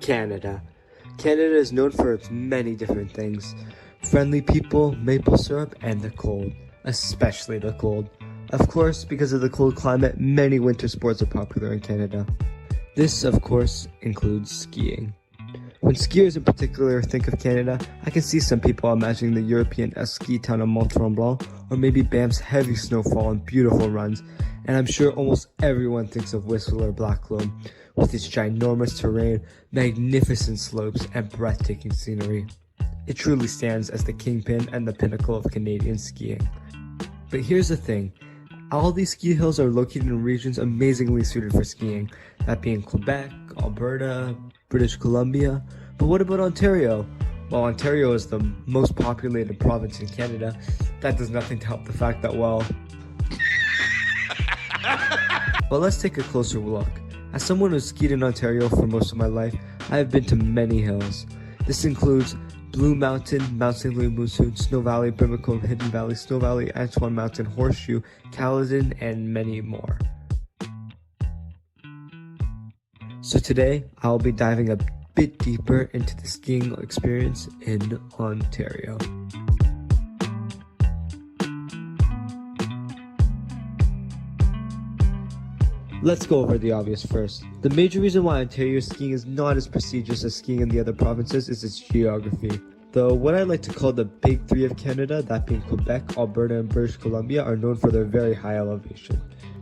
Canada. Canada is known for its many different things. Friendly people, maple syrup, and the cold. Especially the cold. Of course, because of the cold climate, many winter sports are popular in Canada. This, of course, includes skiing. When skiers in particular think of Canada, I can see some people imagining the European-esque ski town of Mont-Tremblant, or maybe Banff's heavy snowfall and beautiful runs, and I'm sure almost everyone thinks of Whistler Blackcomb, with its ginormous terrain, magnificent slopes, and breathtaking scenery. It truly stands as the kingpin and the pinnacle of Canadian skiing. But here's the thing, all these ski hills are located in regions amazingly suited for skiing, that being Quebec, Alberta, British Columbia. But what about Ontario? While Ontario is the most populated province in Canada, that does nothing to help the fact that, well... But let's take a closer look. As someone who's skied in Ontario for most of my life, I have been to many hills. This includes Blue Mountain, Mount St. Louis Moonstone, Snow Valley, Brimacombe, Hidden Valley, Snow Valley, Antoine Mountain, Horseshoe, Caledon, and many more. So today, I'll be diving a bit deeper into the skiing experience in Ontario. Let's go over the obvious first. The major reason why Ontario skiing is not as prestigious as skiing in the other provinces is its geography. Though what I like to call the big three of Canada, that being Quebec, Alberta, and British Columbia, are known for their very high elevation.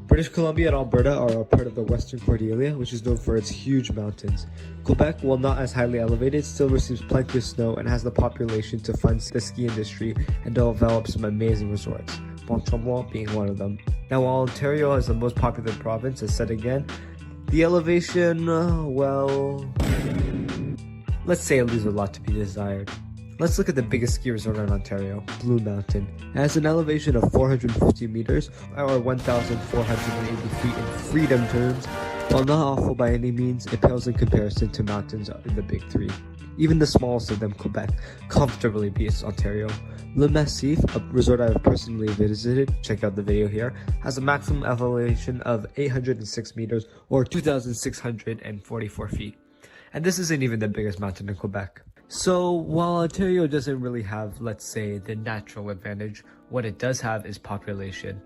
British Columbia and Alberta are a part of the Western Cordillera, which is known for its huge mountains. Quebec, while not as highly elevated, still receives plenty of snow and has the population to fund the ski industry and develop some amazing resorts, Mont-Tremblant being one of them. Now, while Ontario is the most popular province, as said again, the elevation, well, let's say it leaves a lot to be desired. Let's look at the biggest ski resort in Ontario, Blue Mountain. It has an elevation of 450 meters, or 1,480 feet in freedom terms. While not awful by any means, it pales in comparison to mountains in the big three. Even the smallest of them, Quebec, comfortably beats Ontario. Le Massif, a resort I have personally visited, check out the video here, has a maximum elevation of 806 meters, or 2,644 feet. And this isn't even the biggest mountain in Quebec. So, while Ontario doesn't really have, let's say, the natural advantage, what it does have is population.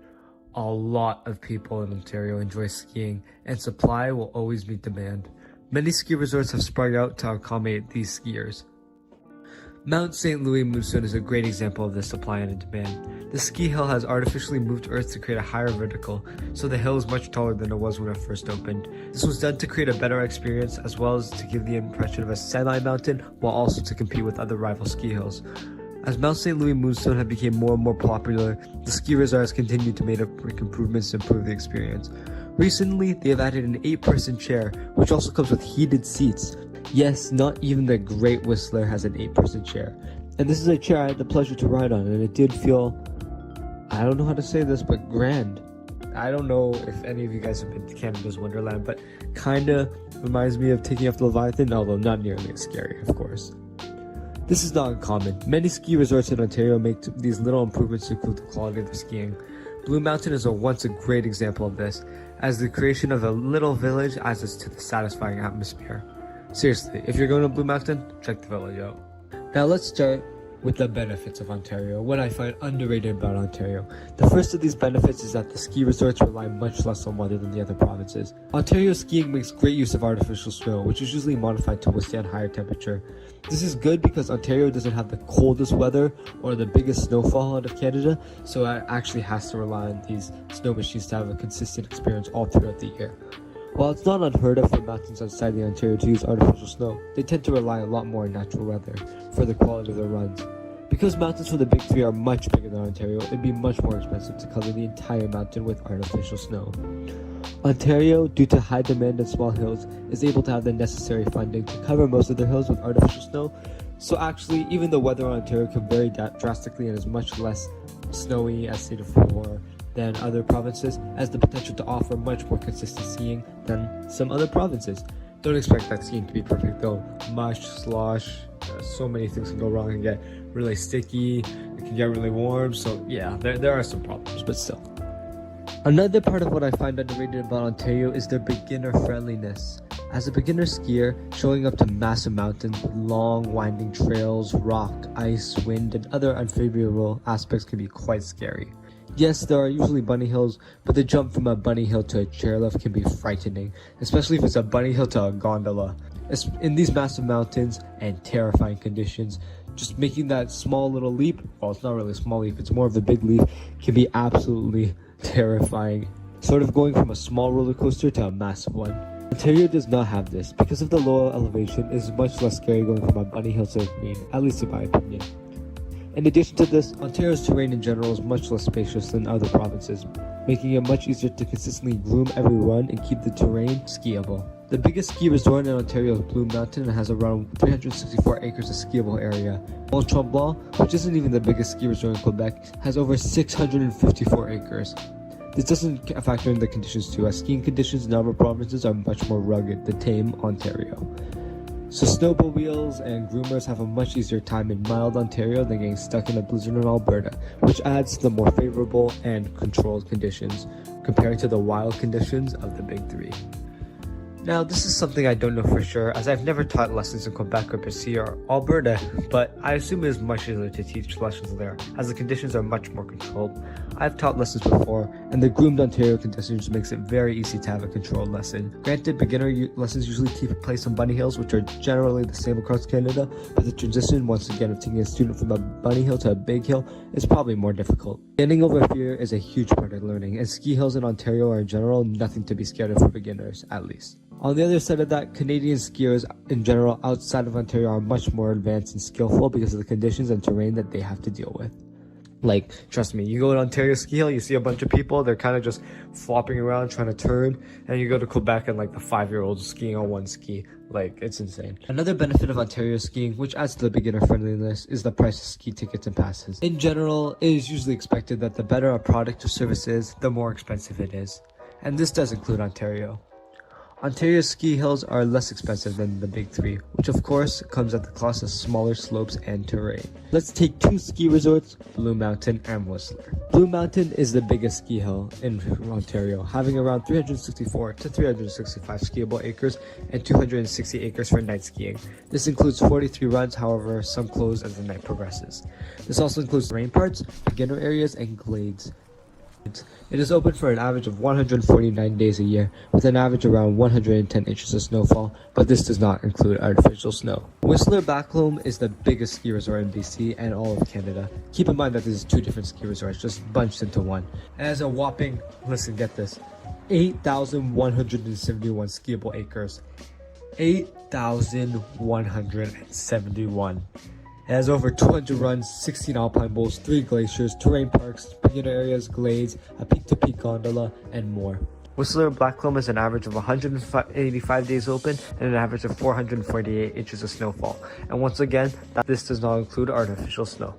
A lot of people in Ontario enjoy skiing, and supply will always meet demand. Many ski resorts have sprung out to accommodate these skiers. Mount St. Louis Moonstone is a great example of this supply and demand. The ski hill has artificially moved earth to create a higher vertical, so the hill is much taller than it was when it first opened. This was done to create a better experience, as well as to give the impression of a semi-mountain, while also to compete with other rival ski hills. As Mount St. Louis Moonstone have become more and more popular, the ski resort has continued to make improvements to improve the experience. Recently, they have added an 8-person chair, which also comes with heated seats. Yes, not even the Great Whistler has an 8-person chair. And this is a chair I had the pleasure to ride on, and it did feel, I don't know how to say this, but grand. I don't know if any of you guys have been to Canada's Wonderland, but kinda reminds me of taking off the Leviathan, although not nearly as scary, of course. This is not uncommon. Many ski resorts in Ontario make these little improvements to improve the quality of the skiing. Blue Mountain is once a great example of this, as the creation of a little village adds to the satisfying atmosphere. Seriously, if you're going to Blue Mountain, check the village out. Now let's start with the benefits of Ontario, what I find underrated about Ontario. The first of these benefits is that the ski resorts rely much less on weather than the other provinces. Ontario skiing makes great use of artificial snow, which is usually modified to withstand higher temperature. This is good because Ontario doesn't have the coldest weather or the biggest snowfall out of Canada, so it actually has to rely on these snow machines to have a consistent experience all throughout the year. While it's not unheard of for mountains outside the Ontario to use artificial snow, they tend to rely a lot more on natural weather for the quality of their runs. Because mountains for the big three are much bigger than Ontario, it'd be much more expensive to cover the entire mountain with artificial snow. Ontario, due to high demand and small hills, is able to have the necessary funding to cover most of their hills with artificial snow. So actually, even the weather in Ontario can vary drastically and is much less snowy, as stated before, than other provinces, has the potential to offer much more consistent skiing than some other provinces. Don't expect that skiing to be perfect though. Mush, slosh, so many things can go wrong and get really sticky, it can get really warm, so yeah, there are some problems, but still. Another part of what I find underrated about Ontario is their beginner friendliness. As a beginner skier, showing up to massive mountains with long winding trails, rock, ice, wind, and other unfavorable aspects can be quite scary. Yes, there are usually bunny hills, but the jump from a bunny hill to a chairlift can be frightening, especially if it's a bunny hill to a gondola. In these massive mountains and terrifying conditions, just making that small little leap, well, it's not really a small leap, it's more of a big leap, can be absolutely terrifying. Sort of going from a small roller coaster to a massive one. Ontario does not have this. Because of the lower elevation, it is much less scary going from a bunny hill to a green, at least in my opinion. In addition to this, Ontario's terrain in general is much less spacious than other provinces, making it much easier to consistently groom every run and keep the terrain skiable. The biggest ski resort in Ontario is Blue Mountain and has around 364 acres of skiable area. Mont Tremblant, which isn't even the biggest ski resort in Quebec, has over 654 acres. This doesn't factor in the conditions too, as skiing conditions in other provinces are much more rugged than tame Ontario. So snowmobiles and groomers have a much easier time in mild Ontario than getting stuck in a blizzard in Alberta, which adds to the more favorable and controlled conditions compared to the wild conditions of the Big Three. Now, this is something I don't know for sure, as I've never taught lessons in Quebec or BC or Alberta, but I assume it is much easier to teach lessons there, as the conditions are much more controlled. I've taught lessons before, and the groomed Ontario conditions makes it very easy to have a controlled lesson. Granted, beginner lessons usually take place on bunny hills, which are generally the same across Canada, but the transition, once again, of taking a student from a bunny hill to a big hill is probably more difficult. Getting over fear is a huge part of learning, and ski hills in Ontario are in general nothing to be scared of for beginners, at least. On the other side of that, Canadian skiers in general outside of Ontario are much more advanced and skillful because of the conditions and terrain that they have to deal with. Like, trust me, you go to Ontario ski hill, you see a bunch of people, they're kind of just flopping around trying to turn, and you go to Quebec and like the 5-year-olds skiing on one ski. Like, it's insane. Another benefit of Ontario skiing, which adds to the beginner friendliness, is the price of ski tickets and passes. In general, it is usually expected that the better a product or service is, the more expensive it is. And this does include Ontario. Ontario's ski hills are less expensive than the Big Three, which of course comes at the cost of smaller slopes and terrain. Let's take two ski resorts, Blue Mountain and Whistler. Blue Mountain is the biggest ski hill in Ontario, having around 364 to 365 skiable acres and 260 acres for night skiing. This includes 43 runs, however, some close as the night progresses. This also includes terrain parts, beginner areas, and glades. It is open for an average of 149 days a year, with an average around 110 inches of snowfall, but this does not include artificial snow. Whistler Blackcomb is the biggest ski resort in BC and all of Canada. Keep in mind that this is two different ski resorts, just bunched into one. It has a whopping, listen, get this, 8,171 skiable acres. 8,171. It has over 200 runs, 16 alpine bowls, 3 glaciers, terrain parks, beginner areas, glades, a peak-to-peak gondola, and more. Whistler Blackcomb is an average of 185 days open and an average of 448 inches of snowfall. And once again, this does not include artificial snow.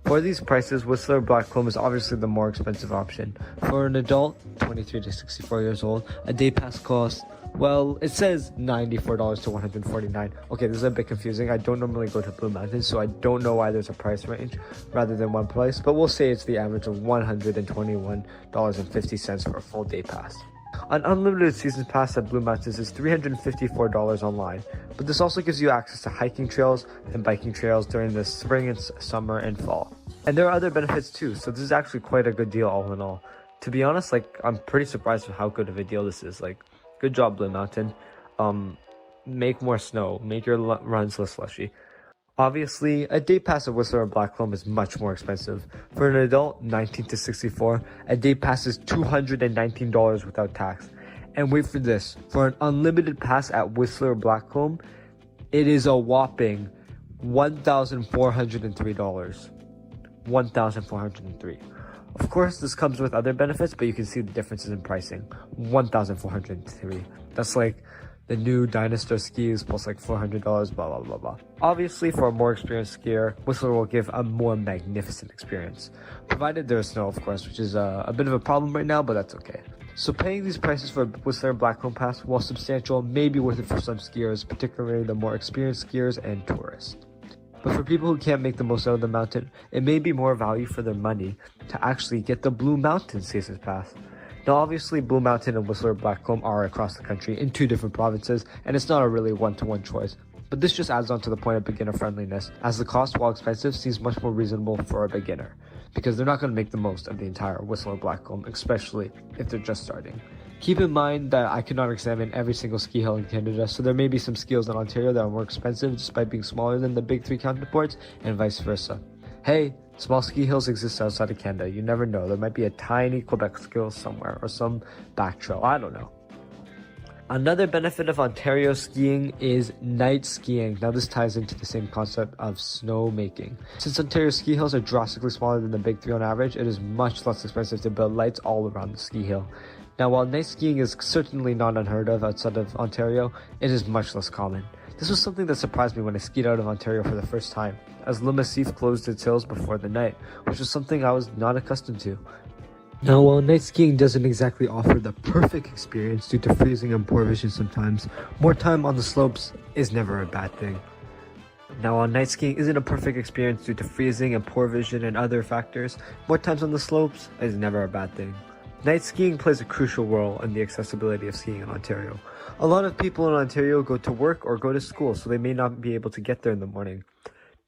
For these prices, Whistler Blackcomb is obviously the more expensive option. For an adult, 23 to 64 years old, a day pass costs, well, it says $94 to $149. Okay, this is a bit confusing. I don't normally go to Blue Mountain, so I don't know why there's a price range rather than one price, but we'll say it's the average of $121.50 for a full day pass. An unlimited season pass at Blue Mountains is $354 online, but this also gives you access to hiking trails and biking trails during the spring and summer and fall. And there are other benefits too, so this is actually quite a good deal all in all. To be honest, I'm pretty surprised with how good of a deal this is. Good job, Blue Mountain. Make more snow. Make your runs less slushy. Obviously, a day pass at Whistler or Blackcomb is much more expensive. For an adult, 19 to 64, a day pass is $219 without tax. And wait for this, for an unlimited pass at Whistler or Blackcomb, it is a whopping $1,403. $1,403. Of course, this comes with other benefits, but you can see the differences in pricing. $1,403. That's like the new Dinosaur skis plus $400, blah, blah, blah, blah. Obviously, for a more experienced skier, Whistler will give a more magnificent experience. Provided there is snow, of course, which is a bit of a problem right now, but that's okay. So paying these prices for Whistler and Blackcomb Pass, while substantial, may be worth it for some skiers, particularly the more experienced skiers and tourists. But for people who can't make the most out of the mountain, it may be more value for their money to actually get the Blue Mountain Season Pass. Now obviously Blue Mountain and Whistler Blackcomb are across the country in 2 different provinces, and it's not a really one-to-one choice. But this just adds on to the point of beginner friendliness, as the cost, while expensive, seems much more reasonable for a beginner, because they're not going to make the most of the entire Whistler Blackcomb, especially if they're just starting. Keep in mind that I could not examine every single ski hill in Canada, so there may be some ski hills in Ontario that are more expensive despite being smaller than the big 3 counterparts, and vice versa. Hey, small ski hills exist outside of Canada. You never know. There might be a tiny Quebec ski hill somewhere, or some back trail. I don't know. Another benefit of Ontario skiing is night skiing. Now this ties into the same concept of snowmaking. Since Ontario ski hills are drastically smaller than the big 3 on average, it is much less expensive to build lights all around the ski hill. Now while night skiing is certainly not unheard of outside of Ontario, it is much less common. This was something that surprised me when I skied out of Ontario for the first time, as Le Massif closed its hills before the night, which was something I was not accustomed to. Now, while night skiing doesn't exactly offer the perfect experience due to freezing and poor vision sometimes, more time on the slopes is never a bad thing. Now, while night skiing isn't a perfect experience due to freezing and poor vision and other factors, more times on the slopes is never a bad thing. Night skiing plays a crucial role in the accessibility of skiing in Ontario. A lot of people in Ontario go to work or go to school, so they may not be able to get there in the morning.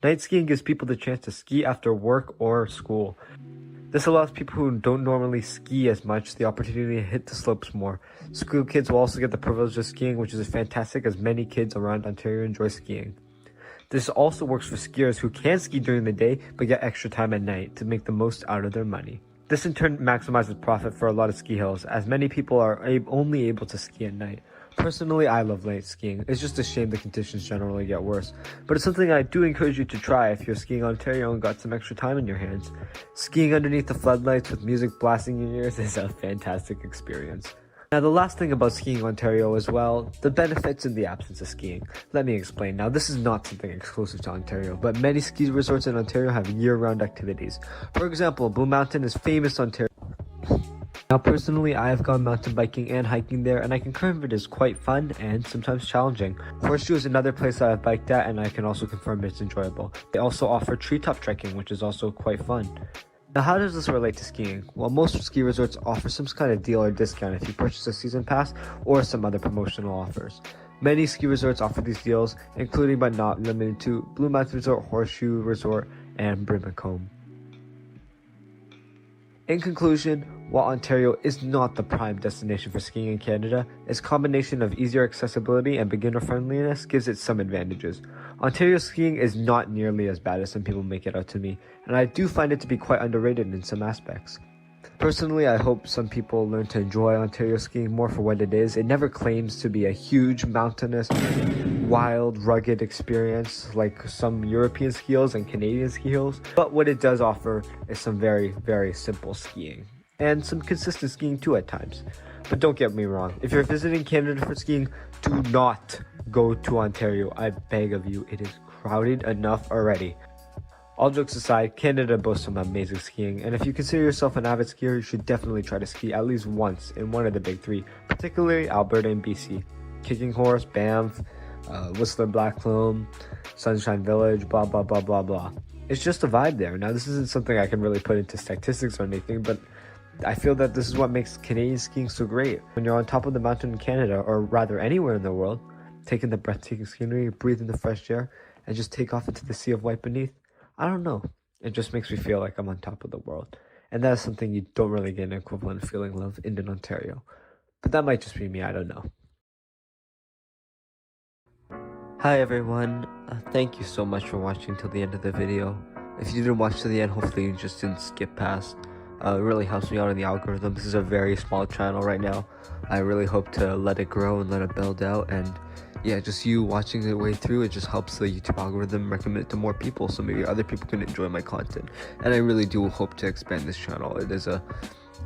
Night skiing gives people the chance to ski after work or school. This allows people who don't normally ski as much the opportunity to hit the slopes more. School kids will also get the privilege of skiing, which is fantastic as many kids around Ontario enjoy skiing. This also works for skiers who can ski during the day but get extra time at night to make the most out of their money. This in turn maximizes profit for a lot of ski hills, as many people are only able to ski at night. Personally, I love night skiing. It's just a shame the conditions generally get worse. But it's something I do encourage you to try if you're skiing Ontario and got some extra time in your hands. Skiing underneath the floodlights with music blasting in your ears is a fantastic experience. Now the last thing about skiing Ontario as well, the benefits in the absence of skiing. Let me explain. Now this is not something exclusive to Ontario, but many ski resorts in Ontario have year-round activities. For example, Blue Mountain is famous Ontario. Now personally, I have gone mountain biking and hiking there, and I can confirm it is quite fun and sometimes challenging. Horseshoe is another place that I've biked at, and I can also confirm it's enjoyable. They also offer treetop trekking, which is also quite fun. Now how does this relate to skiing? Well, most ski resorts offer some kind of deal or discount if you purchase a season pass or some other promotional offers. Many ski resorts offer these deals, including but not limited to Blue Mountain Resort, Horseshoe Resort, and Brimacombe. In conclusion, while Ontario is not the prime destination for skiing in Canada, its combination of easier accessibility and beginner friendliness gives it some advantages. Ontario skiing is not nearly as bad as some people make it out to be, and I do find it to be quite underrated in some aspects. Personally, I hope some people learn to enjoy Ontario skiing more for what it is. It never claims to be a huge, mountainous, wild, rugged experience like some European ski hills and Canadian ski hills, but what it does offer is some very, very simple skiing, and some consistent skiing too at times. But don't get me wrong, if you're visiting Canada for skiing, do not go to Ontario. I beg of you, it is crowded enough already. All jokes aside, Canada boasts some amazing skiing, and if you consider yourself an avid skier, you should definitely try to ski at least once in one of the big 3, particularly Alberta and BC. Kicking Horse, Banff, Whistler Blackcomb, Sunshine Village, blah blah blah blah blah. It's just a vibe there. Now this isn't something I can really put into statistics or anything, but I feel that this is what makes Canadian skiing so great. When you're on top of the mountain in Canada, or rather anywhere in the world, taking the breathtaking scenery, breathing the fresh air, and just take off into the sea of white beneath, I don't know. It just makes me feel like I'm on top of the world. And that is something you don't really get an equivalent feeling of in Ontario. But that might just be me, I don't know. Hi everyone, thank you so much for watching till the end of the video. If you didn't watch to the end, hopefully you just didn't skip past. It really helps me out in the algorithm. This is a very small channel right now. I really hope to let it grow and let it build out, and yeah, just you watching the way through, it just helps the YouTube algorithm recommend it to more people, so maybe other people can enjoy my content. And I really do hope to expand this channel. It is a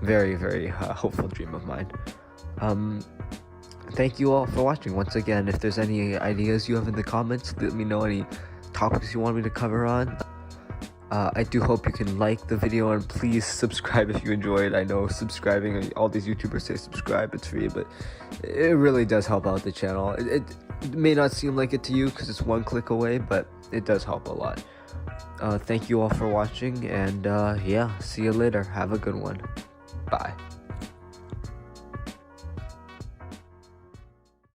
very, very hopeful dream of mine. Thank you all for watching. Once again, if there's any ideas you have in the comments, let me know any topics you want me to cover on. I do hope you can like the video, and please subscribe if you enjoyed. I know subscribing, all these YouTubers say subscribe, it's free, but it really does help out the channel. It may not seem like it to you because it's one click away, but it does help a lot. Thank you all for watching, and yeah, see you later. Have a good one. Bye.